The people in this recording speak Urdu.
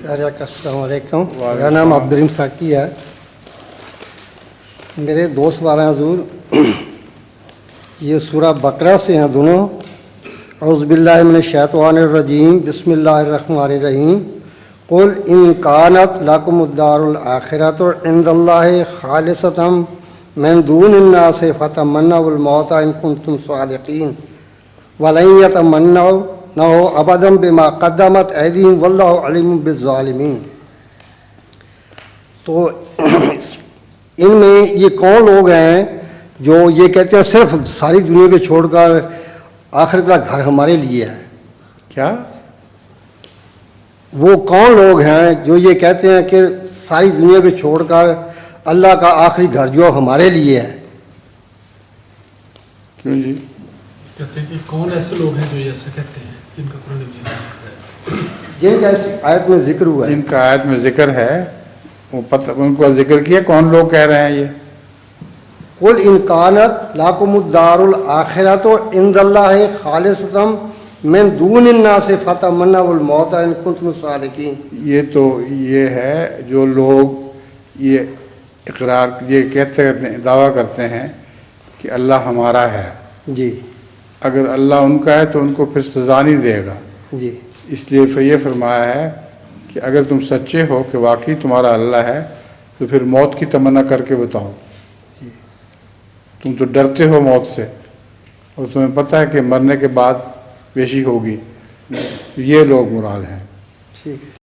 السلام علیکم. میرا نام عبدالرحیم ساکی ہے. میرے دوست والا حضور یہ سورہ بقرہ سے ہیں دونوں. اعوذ باللہ من الشیطان الرجیم بسم اللہ الرحمن الرحیم. قل ان کانت لکم الدار الآخرۃ عند اللہ خالصۃ من دون الناس فتمنوا الموت ان کنتم صادقین ولن یتمنوا ابدا بما قدمت ایدیہم واللہ علیم بالظالمین. تو ان میں یہ کون لوگ ہیں جو یہ کہتے ہیں صرف ساری دنیا کو چھوڑ کر آخرت کا گھر ہمارے لیے ہے؟ کیا وہ کون لوگ ہیں جو یہ کہتے ہیں کہ ساری دنیا کو چھوڑ کر اللہ کا آخری گھر جو ہمارے لیے ہے؟ کیوں جی؟ کہتے ہیں کہ کون ایسے لوگ ہیں جو یہ ایسا کہتے ہیں جن کا قرآن مجید میں ذکر ہے؟ جن کا اس آیت میں ذکر ہوا ہے. ان کا آیت میں ذکر ہے، وہ پتہ ان کو ذکر کیا کون لوگ کہہ رہے ہیں یہ؟ قل ان کانت لکم الدار الآخرۃ عند اللہ خالصۃ من دون الناس فتمنوا الموت ان کنتم صادقین. یہ ہے جو لوگ یہ اقرار یہ کہتے ہیں، دعویٰ کرتے ہیں کہ اللہ ہمارا ہے. جی اگر اللہ ان کا ہے تو ان کو پھر سزا نہیں دے گا. جی اس لیے پھر یہ فرمایا ہے کہ اگر تم سچے ہو کہ واقعی تمہارا اللہ ہے تو پھر موت کی تمنا کر کے بتاؤ. تم تو ڈرتے ہو موت سے اور تمہیں پتہ ہے کہ مرنے کے بعد پیشی ہوگی. یہ لوگ مراد ہیں. ٹھیک ہے.